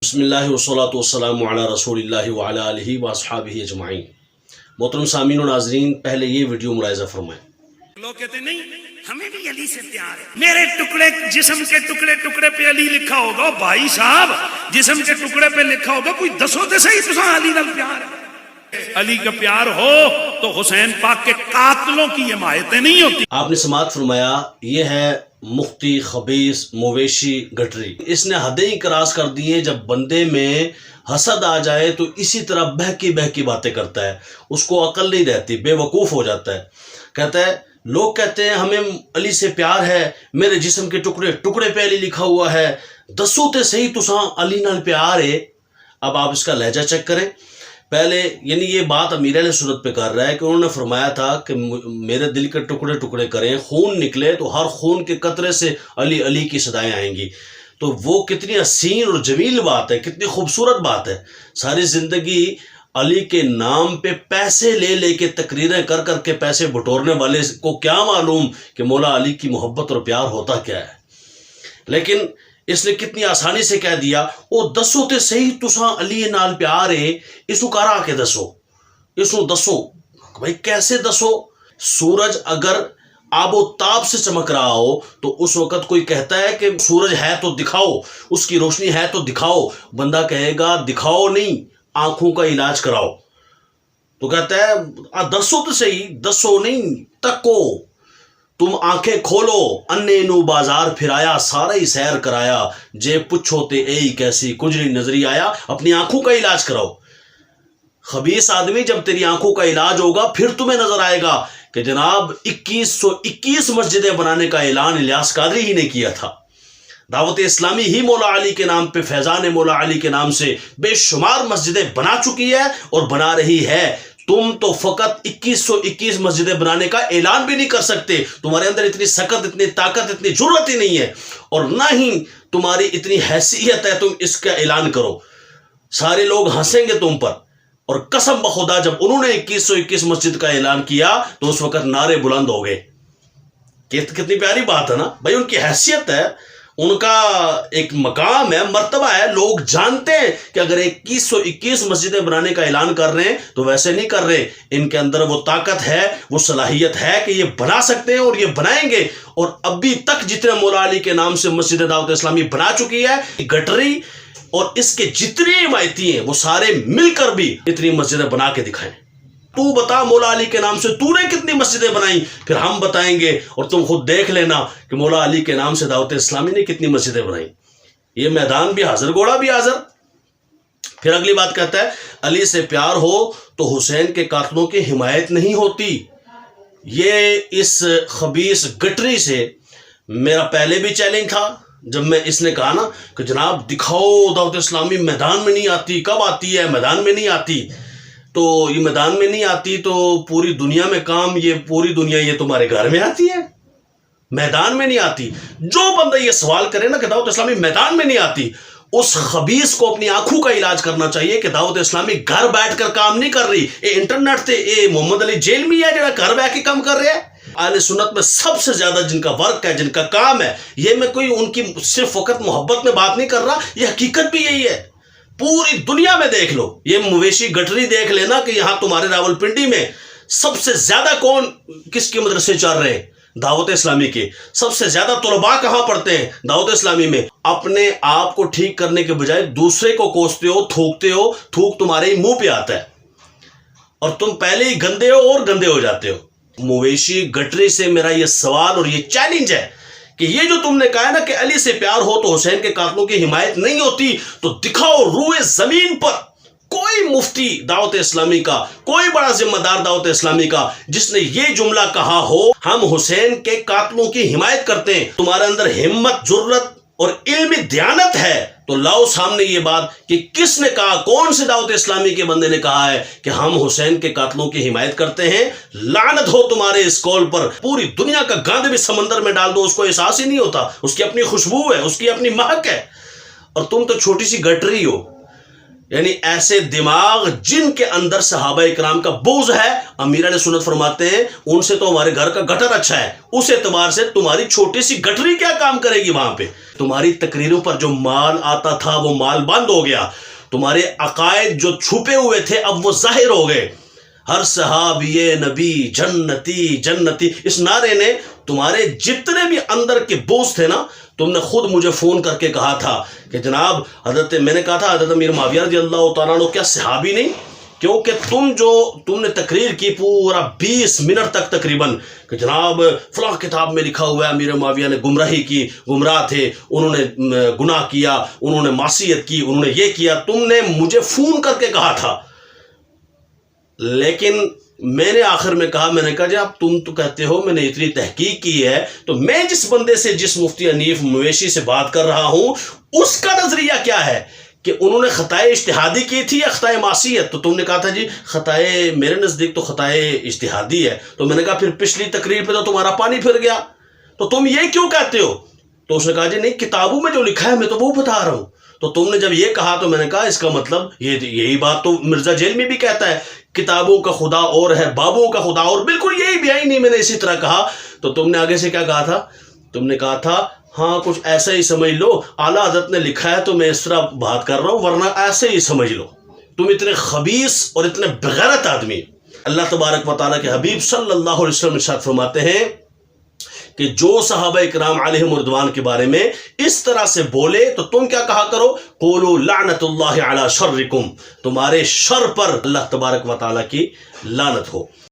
بسم اللہ والصلاۃ والسلام علی رسول اللہ وعلی آلہ واصحابہ اجمعین۔ محترم سامعین و ناظرین، پہلے یہ ویڈیو ملاحظہ فرمائیں۔ لوگ کہتے نہیں ہمیں بھی علی سے پیار ہے، میرے ٹکڑے جسم کے ٹکڑے ٹکڑے پہ علی لکھا ہوگا۔ بھائی صاحب جسم کے ٹکڑے پہ لکھا ہوگا، کوئی دسو تے صحیح تساں علی نال پیار ہے۔ علی کا پیار ہو تو حسین پاک کے قاتلوں کی حمایتیں نہیں ہوتی۔ آپ نے سماعت فرمایا، یہ ہے مفتی خبیث مویشی گٹری۔ اس نے حدیں ہی کراس کر دی ہیں۔ جب بندے میں حسد آ جائے تو اسی طرح بہکی بہکی باتیں کرتا ہے، اس کو عقل نہیں رہتی، بے وقوف ہو جاتا ہے۔ کہتا ہے لوگ کہتے ہیں ہمیں علی سے پیار ہے، میرے جسم کے ٹکڑے ٹکڑے پہ علی لکھا ہوا ہے، دسو تے صحیح تساں علی نال پیار ہے۔ اب آپ اس کا لہجہ چیک کریں۔ پہلے یعنی یہ بات امیر اہل سنت پہ کر رہا ہے کہ انہوں نے فرمایا تھا کہ میرے دل کے ٹکڑے ٹکڑے کریں، خون نکلے تو ہر خون کے قطرے سے علی علی کی صدائیں آئیں گی۔ تو وہ کتنی حسین اور جمیل بات ہے، کتنی خوبصورت بات ہے۔ ساری زندگی علی کے نام پہ پیسے لے لے کے تقریریں کر کر کے پیسے بٹورنے والے کو کیا معلوم کہ مولا علی کی محبت اور پیار ہوتا کیا ہے۔ لیکن اس نے کتنی آسانی سے کہہ دیا، او دسو تے صحیح تساں علی نال پیار ہے، اسو کرا کے دسو، اسو دسو۔ بھائی کیسے دسو؟ سورج اگر آب و تاب سے چمک رہا ہو تو اس وقت کوئی کہتا ہے کہ سورج ہے تو دکھاؤ، اس کی روشنی ہے تو دکھاؤ۔ بندہ کہے گا دکھاؤ نہیں، آنکھوں کا علاج کراؤ۔ تو کہتا ہے دسو تو صحیح، دسو نہیں تکو، تم آنکھیں کھولو، انے نو بازار پھرایا، سارا ہی سیر کرایا، جے پچھو تے اے کیسی کجری نظری آیا۔ اپنی آنکھوں کا علاج کراؤ۔ خبیث آدمی، جب تیری آنکھوں کا علاج ہوگا پھر تمہیں نظر آئے گا کہ جناب 2121 مسجدیں بنانے کا اعلان الیاس قادری ہی نے کیا تھا۔ دعوت اسلامی ہی مولا علی کے نام پہ، فیضان مولا علی کے نام سے بے شمار مسجدیں بنا چکی ہے اور بنا رہی ہے۔ تم تو فقط 2121 مسجدیں بنانے کا اعلان بھی نہیں کر سکتے۔ تمہارے اندر اتنی سکت، اتنی طاقت، اتنی جرأت ہی نہیں ہے، اور نہ ہی تمہاری اتنی حیثیت ہے تم اس کا اعلان کرو۔ سارے لوگ ہنسیں گے تم پر، اور قسم بخدا جب انہوں نے 2121 مسجد کا اعلان کیا تو اس وقت نعرے بلند ہو گئے۔ کتنی پیاری بات ہے نا بھائی، ان کی حیثیت ہے، ان کا ایک مقام ہے، مرتبہ ہے۔ لوگ جانتے ہیں کہ اگر 2121 مسجدیں بنانے کا اعلان کر رہے ہیں تو ویسے نہیں کر رہے، ان کے اندر وہ طاقت ہے، وہ صلاحیت ہے کہ یہ بنا سکتے ہیں اور یہ بنائیں گے۔ اور ابھی تک جتنے مولا علی کے نام سے مسجد دعوت اسلامی بنا چکی ہے، گٹری اور اس کے جتنے حمایتی ہیں وہ سارے مل کر بھی اتنی مسجدیں بنا کے دکھائیں۔ تو بتا مولا علی کے نام سے تو نے کتنی مسجدیں بنائیں، پھر ہم بتائیں گے، اور تم خود دیکھ لینا کہ مولا علی کے نام سے دعوت اسلامی نے کتنی مسجدیں بنائیں۔ یہ میدان بھی حاضر، گھوڑا بھی حاضر۔ پھر اگلی بات کہتا ہے علی سے پیار ہو تو حسین کے قاتلوں کی حمایت نہیں ہوتی۔ یہ اس خبیث گٹری سے میرا پہلے بھی چیلنج تھا، جب میں اس نے کہا نا کہ جناب دکھاؤ دعوت اسلامی میدان میں نہیں آتی۔ کب آتی ہے؟ میدان میں نہیں آتی۔ تو یہ میدان میں نہیں آتی تو پوری دنیا میں کام، یہ پوری دنیا یہ تمہارے گھر میں آتی ہے، میدان میں نہیں آتی۔ جو بندہ یہ سوال کرے نا کہ دعوت اسلامی میدان میں نہیں آتی، اس خبیث کو اپنی آنکھوں کا علاج کرنا چاہیے کہ دعوت اسلامی گھر بیٹھ کر کام نہیں کر رہی۔ اے انٹرنیٹ تے اے محمد علی جیل میں ہے جڑا گھر بیٹھ کے کام کر رہا ہے۔ اہل سنت میں سب سے زیادہ جن کا ورک ہے، جن کا کام ہے، یہ میں کوئی ان کی صرف فقط محبت میں بات نہیں کر رہا، یہ حقیقت بھی یہی ہے۔ پوری دنیا میں دیکھ لو، یہ مویشی گٹری دیکھ لینا کہ یہاں تمہارے راول پنڈی میں سب سے زیادہ کون کس کے مدرسے چل رہے ہیں؟ دعوت اسلامی کے۔ سب سے زیادہ طلباء کہاں پڑھتے ہیں؟ دعوت اسلامی میں۔ اپنے آپ کو ٹھیک کرنے کے بجائے دوسرے کو کوستے ہو، تھوکتے ہو، تھوک تمہارے ہی منہ پہ آتا ہے، اور تم پہلے ہی گندے ہو اور گندے ہو جاتے ہو۔ مویشی گٹری سے میرا یہ سوال اور یہ چیلنج ہے کہ یہ جو تم نے کہا نا کہ علی سے پیار ہو تو حسین کے قاتلوں کی حمایت نہیں ہوتی، تو دکھاؤ روئے زمین پر کوئی مفتی دعوت اسلامی کا، کوئی بڑا ذمہ دار دعوت اسلامی کا جس نے یہ جملہ کہا ہو ہم حسین کے قاتلوں کی حمایت کرتے ہیں۔ تمہارے اندر ہمت، جرأت اور علمی دیانت ہے تو لاؤ سامنے یہ بات کہ کس نے کہا، کون سے دعوت اسلامی کے بندے نے کہا ہے کہ ہم حسین کے قاتلوں کی حمایت کرتے ہیں۔ لعنت ہو تمہارے اس قول پر۔ پوری دنیا کا گاند بھی سمندر میں ڈال دو، اس کو احساس ہی نہیں ہوتا۔ اس کی اپنی خوشبو ہے، اس کی اپنی مہک ہے، اور تم تو چھوٹی سی گٹری ہو۔ یعنی ایسے دماغ جن کے اندر صحابہ اکرام کا بغض ہے، امیر علیہ سنت فرماتے ہیں ان سے تو ہمارے گھر کا گٹر اچھا ہے، اس اعتبار سے تمہاری چھوٹی سی گٹری کیا کام کرے گی وہاں پہ؟ تمہاری تقریروں پر جو مال آتا تھا وہ مال بند ہو گیا، تمہارے عقائد جو چھپے ہوئے تھے اب وہ ظاہر ہو گئے۔ ہر صحابی نبی جنتی جنتی، اس نعرے نے تمہارے جتنے بھی اندر کے بوجھ تھے نا، تم نے خود مجھے فون کر کے کہا تھا کہ جناب میں نے کہا تھا حضرت امیر معاویہ رضی اللہ تعالیٰ عنہ کیا صحابی نہیں؟ کیونکہ تم نے تقریر کی پورا 20 منٹ تک تقریباً کہ جناب فلاں کتاب میں لکھا ہوا ہے امیر معاویہ نے گمراہی کی، گمراہ تھے، انہوں نے گناہ کیا، انہوں نے معصیت کی، انہوں نے یہ کیا، تم نے مجھے فون کر کے کہا تھا۔ لیکن میں نے آخر میں کہا جی اب تم تو کہتے ہو میں نے اتنی تحقیق کی ہے، تو میں جس بندے سے، جس مفتی حنیف مویشی سے بات کر رہا ہوں، اس کا نظریہ کیا ہے کہ انہوں نے خطائے اجتہادی کی تھی یا خطائے معصیت؟ تو تم نے کہا تھا جی خطائے، میرے نزدیک تو خطائے اجتہادی ہے۔ تو میں نے کہا پھر پچھلی تقریر پہ تو تمہارا پانی پھر گیا، تو تم یہ کیوں کہتے ہو؟ تو اس نے کہا جی نہیں، کتابوں میں جو لکھا ہے میں تو وہ بتا رہا ہوں۔ تو تم نے جب یہ کہا تو میں نے کہا اس کا مطلب یہی بات تو مرزا جیل میں بھی کہتا ہے، کتابوں کا خدا اور ہے، بابوں کا خدا اور، بالکل یہی بھی آئی نہیں، میں نے اسی طرح کہا۔ تو تم نے آگے سے کیا کہا تھا؟ تم نے کہا تھا ہاں کچھ ایسا ہی سمجھ لو، اعلیٰ حضرت نے لکھا ہے تو میں اس طرح بات کر رہا ہوں، ورنہ ایسے ہی سمجھ لو۔ تم اتنے خبیث اور اتنے بغیرت آدمی۔ اللہ تبارک و تعالیٰ کے حبیب صلی اللہ علیہ وسلم ارشاد فرماتے ہیں کہ جو صحابہ اکرام علیہم رضوان کے بارے میں اس طرح سے بولے تو تم کیا کہا کرو؟ قولوا لعنت اللہ علی شرکم، تمہارے شر پر اللہ تبارک و تعالیٰ کی لعنت ہو۔